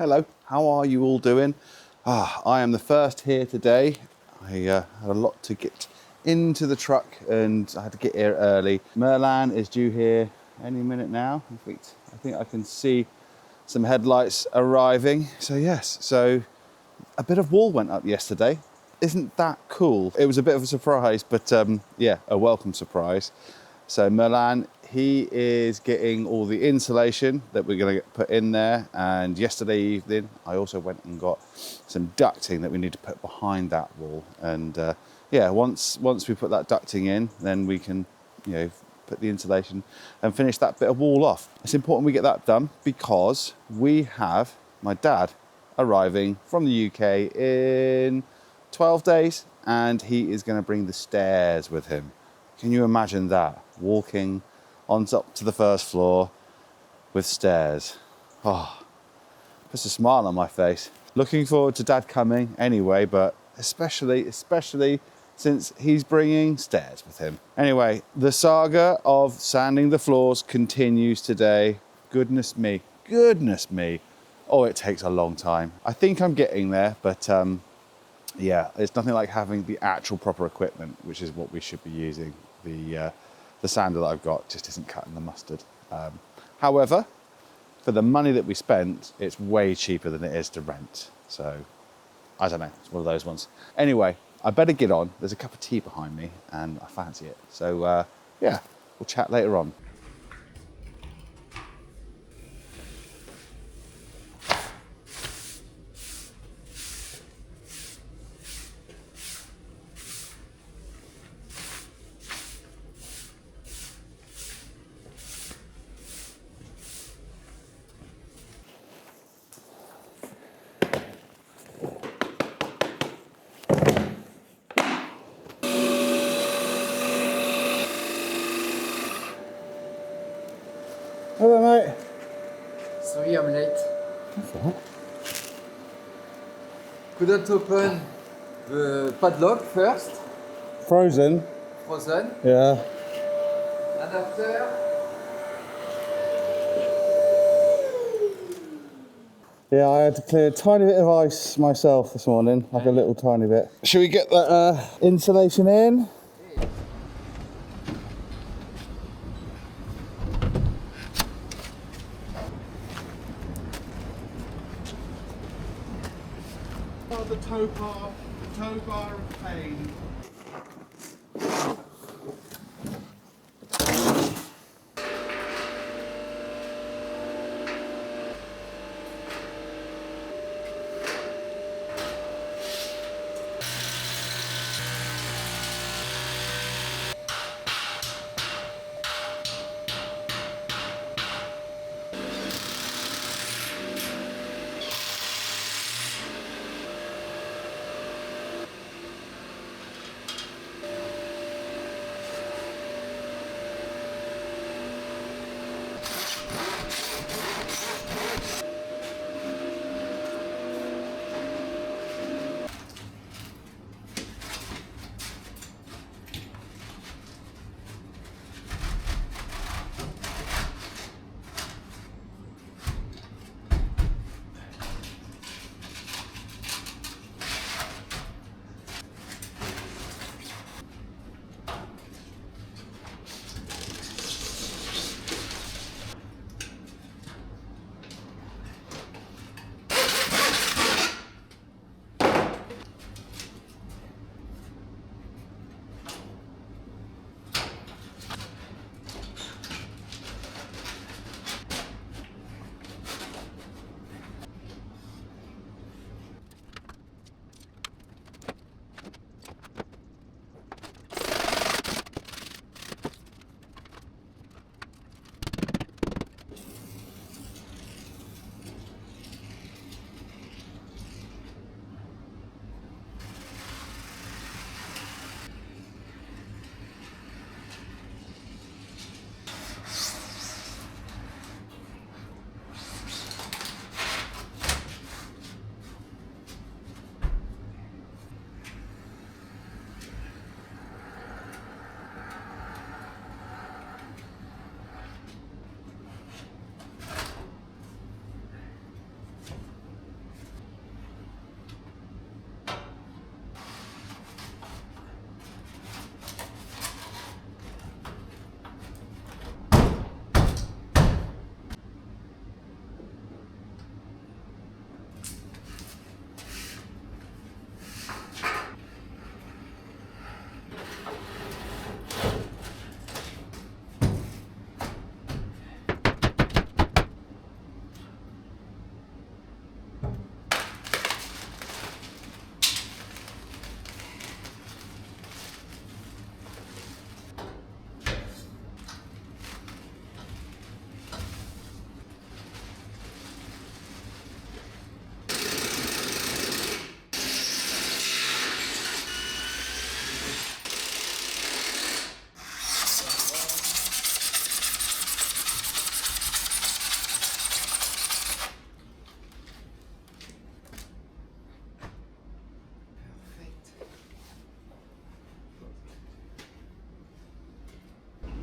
Hello, how are you all doing? I am the first here today. I had a lot to get into the truck and I had to get here early. Merlan is due here any minute now. In fact, I think I can see some headlights arriving. So so a bit of wall went up yesterday. Isn't that cool? It was a bit of a surprise, but yeah, a welcome surprise. So Merlan, he is getting all the insulation that we're going to put in there. And yesterday evening, I also went and got some ducting that we need to put behind that wall. And yeah, once we put that ducting in, then we can, put the insulation and finish that bit of wall off. It's important we get that done because we have my dad arriving from the UK in 12 days, and he is going to bring the stairs with him. Can you imagine that? Walking on top to the first floor with stairs. Oh, puts a smile on my face. Looking forward to Dad coming anyway, but especially since he's bringing stairs with him. Anyway, the saga of sanding the floors continues today. Goodness me. Oh, it takes a long time. I think I'm getting there, but yeah, it's nothing like having the actual proper equipment, which is what we should be using. The sander that I've got just isn't cutting the mustard. However, for the money that we spent, it's way cheaper than it is to rent. So, I don't know, it's one of those ones. Anyway, I better get on. There's a cup of tea behind me and I fancy it. So, yeah, we'll chat later on. Hello, mate. Sorry, I'm late. That's all right. Couldn't open the padlock first, Frozen? frozen, Yeah. and after, Yeah, I had to clear a tiny bit of ice myself this morning, like a little tiny bit. Should we get that insulation in? Oh, the tow bar of pain.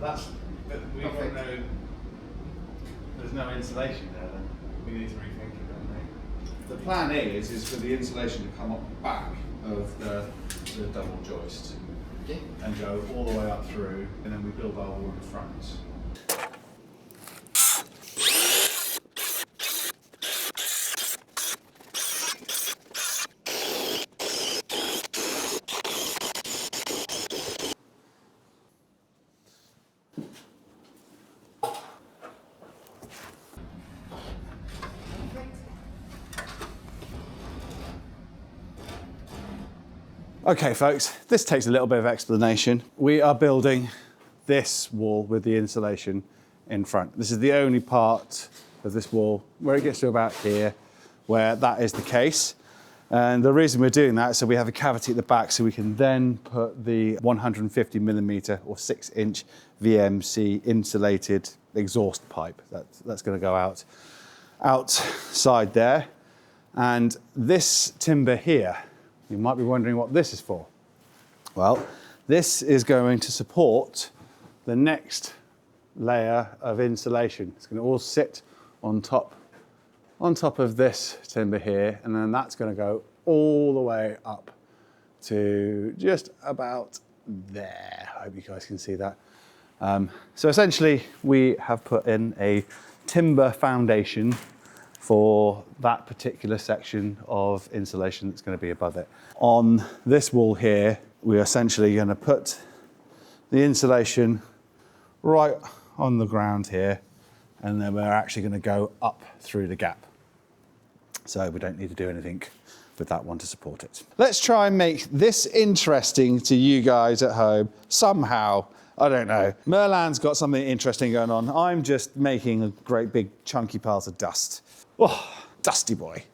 But we won't Perfect. know. There's no insulation there. Then we need to rethink it, don't we? The plan is for the insulation to come up the back of the double joist Okay. and go all the way up through, and then we build our wall in front. Okay folks, this takes a little bit of explanation. We are building this wall with the insulation in front. This is the only part of this wall where it gets to about here, where that is the case. And the reason we're doing that is so we have a cavity at the back so we can then put the 150mm or 6-inch VMC insulated exhaust pipe. That's going to go outside there. And this timber here, you might be wondering what this is for. Well, this is going to support the next layer of insulation. It's going to all sit on top of this timber here, and then that's going to go all the way up to just about there. I hope you guys can see that. So essentially, we have put in a timber foundation for that particular section of insulation that's going to be above it. On this wall here, we're essentially going to put the insulation right on the ground here, and then we're actually going to go up through the gap. So we don't need to do anything with that one to support it. Let's try and make this interesting to you guys at home somehow. I don't know. Merlan's got something interesting going on. I'm just making a great big chunky piles of dust. Oh, dusty boy.